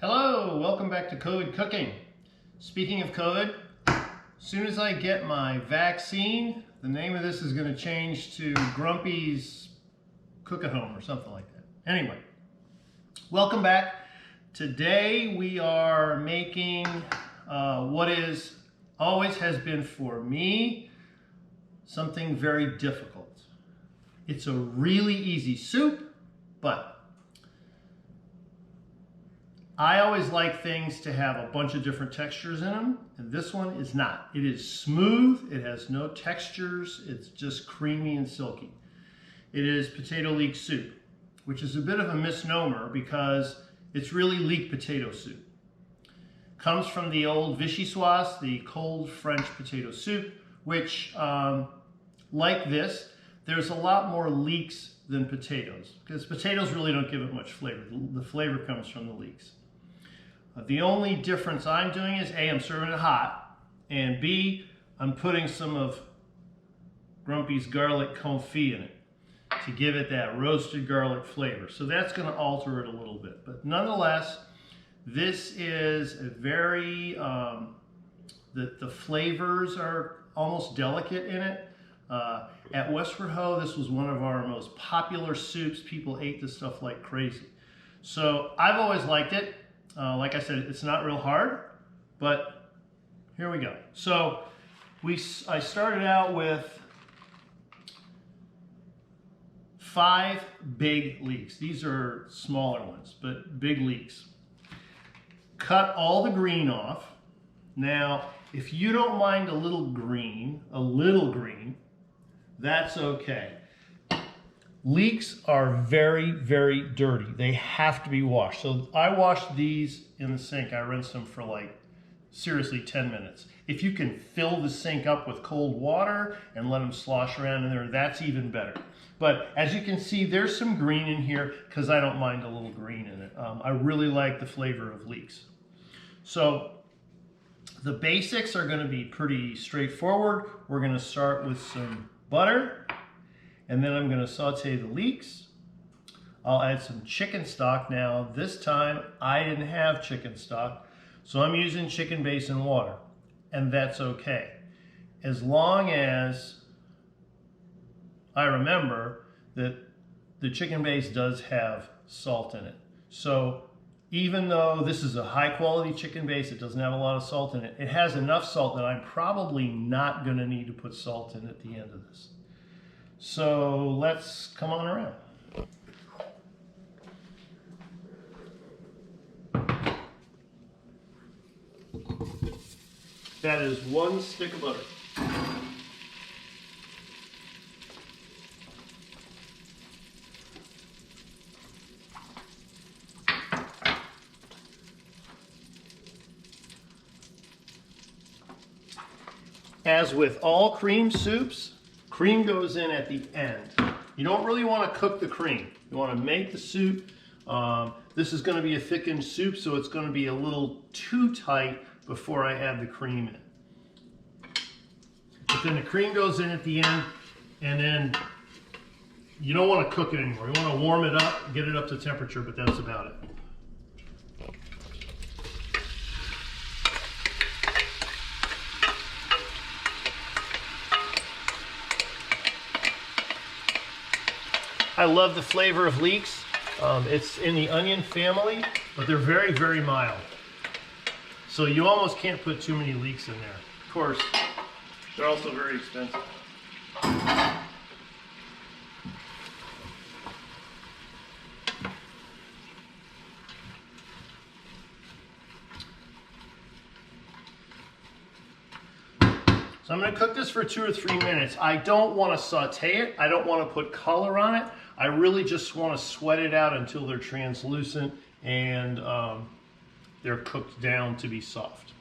Hello, welcome back to COVID Cooking. Speaking of COVID, as soon as I get my vaccine, the name of this is going to change to Grumpy's Cook-A-Home or something like that. Anyway, welcome back. Today we are making what is always has been for me something very difficult. It's a really easy soup, but I always like things to have a bunch of different textures in them, and this one is not. It is smooth, it has no textures, it's just creamy and silky. It is potato leek soup, which is a bit of a misnomer because it's really leek potato soup. Comes from the old vichyssoise, the cold French potato soup, which, like this, there's a lot more leeks than potatoes, because potatoes really don't give it much flavor. The flavor comes from the leeks. The only difference I'm doing is A, I'm serving it hot, and B, I'm putting some of Grumpy's garlic confit in it to give it that roasted garlic flavor. So that's going to alter it a little bit. But nonetheless, this is a very, the flavors are almost delicate in it. At Westward Ho, this was one of our most popular soups. People ate this stuff like crazy. So I've always liked it. Like I said, it's not real hard, but here we go. So I started out with 5 big leeks. These are smaller ones, but big leeks. Cut all the green off. Now, if you don't mind a little green, that's okay. Leeks are very, very dirty. They have to be washed. So I washed these in the sink. I rinsed them for like, seriously, 10 minutes. If you can fill the sink up with cold water and let them slosh around in there, that's even better. But as you can see, there's some green in here because I don't mind a little green in it. I really like the flavor of leeks. So the basics are going to be pretty straightforward. We're going to start with some butter. And then I'm going to saute the leeks. I'll add some chicken stock. Now, this time I didn't have chicken stock, so I'm using chicken base and water, and that's okay. As long as I remember that the chicken base does have salt in it. So even though this is a high quality chicken base, it doesn't have a lot of salt in it, it has enough salt that I'm probably not going to need to put salt in at the end of this. So let's come on around. That is 1 stick of butter. As with all cream soups, cream goes in at the end. You don't really want to cook the cream. You want to make the soup. This is going to be a thickened soup, so it's going to be a little too tight before I add the cream in. But then the cream goes in at the end, and then you don't want to cook it anymore. You want to warm it up, get it up to temperature, but that's about it. I love the flavor of leeks. It's in the onion family, but they're very, very mild. So you almost can't put too many leeks in there. Of course, they're also very expensive. So I'm going to cook this for 2 or 3 minutes. I don't want to saute it. I don't want to put color on it. I really just want to sweat it out until they're translucent and they're cooked down to be soft.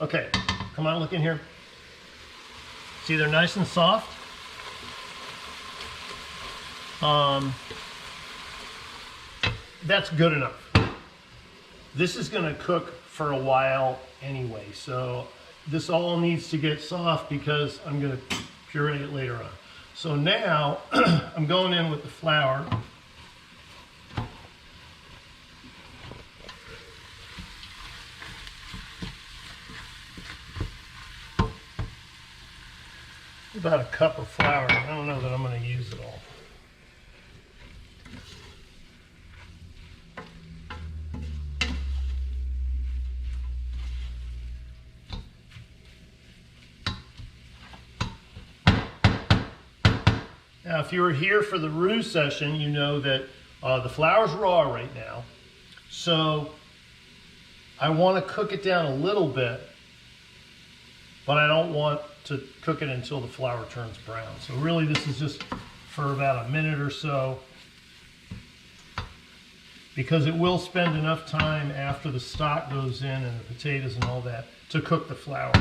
Okay, come on, look in here. See, they're nice and soft. That's good enough. This is going to cook for a while anyway, so this all needs to get soft because I'm going to puree it later on. So now I'm going in with the flour. about a cup of flour. I don't know that I'm going to use it all. Now, if you were here for the roux session, you know that the flour's raw right now. So I want to cook it down a little bit, but I don't want to cook it until the flour turns brown. So really this is just for about a minute or so, because it will spend enough time after the stock goes in and the potatoes and all that to cook the flour.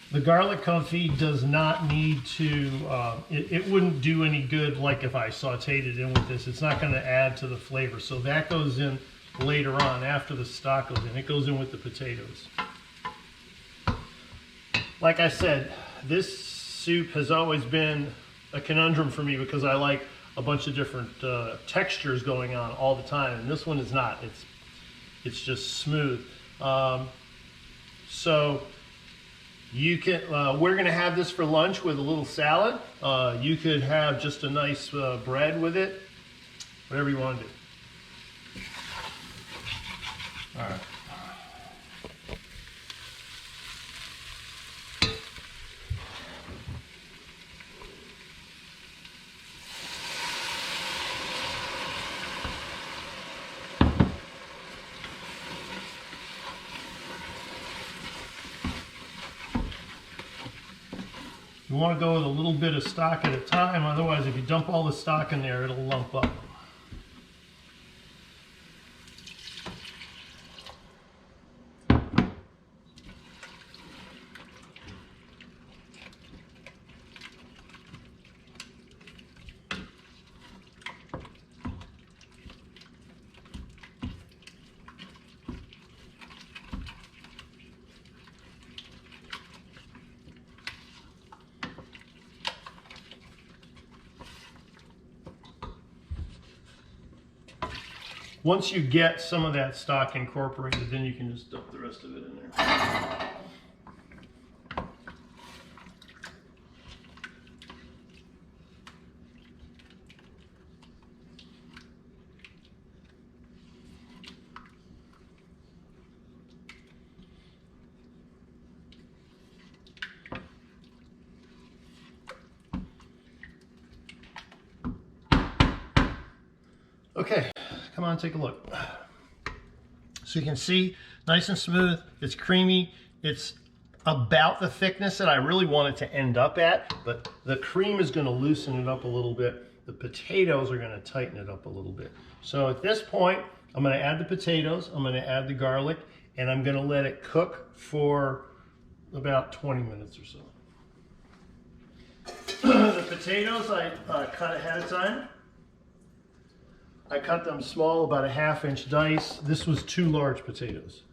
The garlic confit does not need to, it wouldn't do any good like if I sauteed it in with this. It's not going to add to the flavor. So that goes in later on after the stock goes in. It goes in with the potatoes. Like I said, this soup has always been a conundrum for me because I like a bunch of different textures going on all the time. And this one is not. It's just smooth. So you can, we're going to have this for lunch with a little salad. You could have just a nice bread with it, whatever you want to do. All right. You want to go with a little bit of stock at a time, otherwise if you dump all the stock in there, it'll lump up. Once you get some of that stock incorporated, then you can just dump the rest of it in there. Okay, come on, take a look. So you can see, nice and smooth, it's creamy, it's about the thickness that I really want it to end up at, but the cream is going to loosen it up a little bit. The potatoes are going to tighten it up a little bit. So at this point, I'm going to add the potatoes, I'm going to add the garlic, and I'm going to let it cook for about 20 minutes or so. The potatoes I cut ahead of time. I cut them small, about a 1/2 inch dice. This was 2 large potatoes.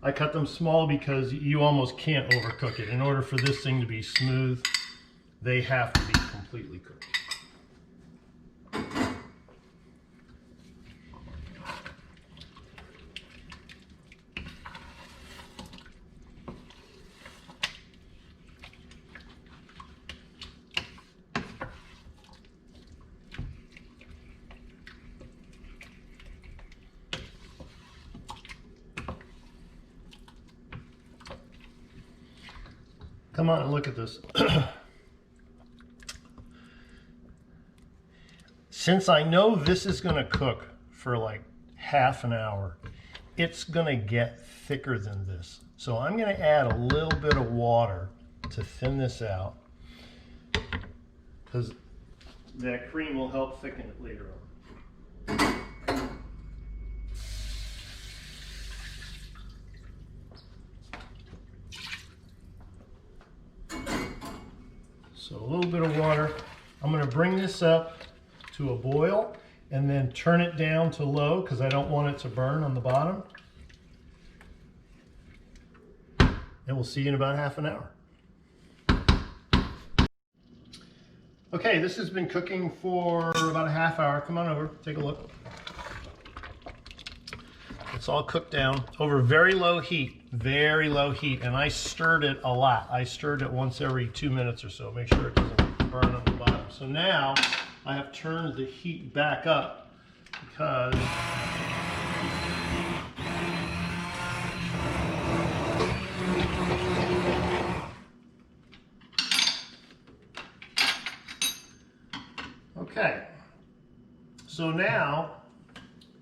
I cut them small because you almost can't overcook it. In order for this thing to be smooth, they have to be completely cooked. Come on and look at this. Since I know this is going to cook for like 1/2 an hour, it's going to get thicker than this. So I'm going to add a little bit of water to thin this out, because that cream will help thicken it later on. So a little bit of water. I'm going to bring this up to a boil and then turn it down to low because I don't want it to burn on the bottom. And we'll see you in about 1/2 an hour. Okay, this has been cooking for about a half hour. Come on over, take a look. It's all cooked down over very low heat, and I stirred it a lot. I stirred it once every 2 minutes or so, make sure it doesn't burn on the bottom. So now I have turned the heat back up because okay, so now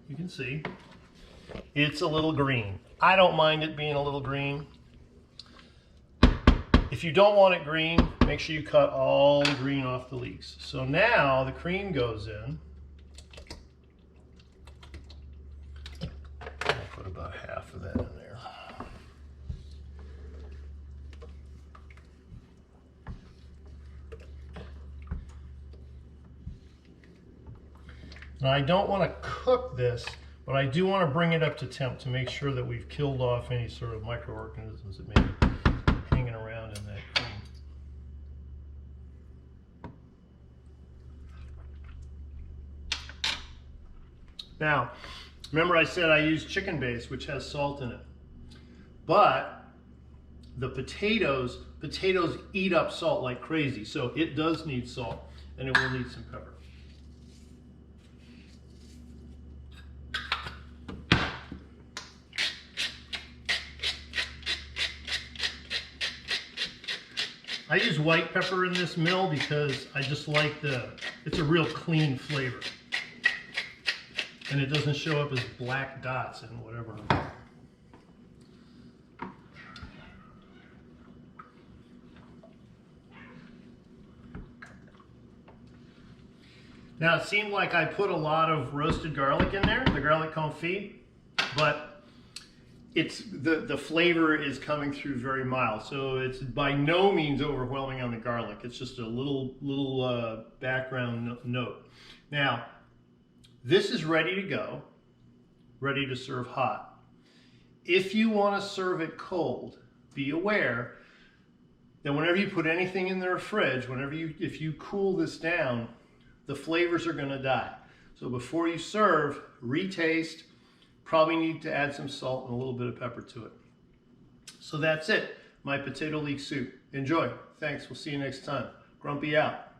you can see it's a little green. I don't mind it being a little green. If you don't want it green, make sure you cut all the green off the leeks. So now the cream goes in. I'll put about half of that in there. Now I don't want to cook this, but I do want to bring it up to temp to make sure that we've killed off any sort of microorganisms that may be hanging around in that cream. Now, remember I said I use chicken base, which has salt in it. But the potatoes eat up salt like crazy, so it does need salt, and it will need some pepper. I use white pepper in this mill because I just like it's a real clean flavor. And it doesn't show up as black dots and whatever. Now it seemed like I put a lot of roasted garlic in there, the garlic confit, but it's the flavor is coming through very mild, so it's by no means overwhelming on the garlic. It's just a little background note. Now, this is ready to go, ready to serve hot. If you want to serve it cold, be aware that whenever you put anything in the fridge, if you cool this down, the flavors are going to die. So before you serve, retaste. Probably need to add some salt and a little bit of pepper to it. So that's it, my potato leek soup. Enjoy. Thanks. We'll see you next time. Grumpy out.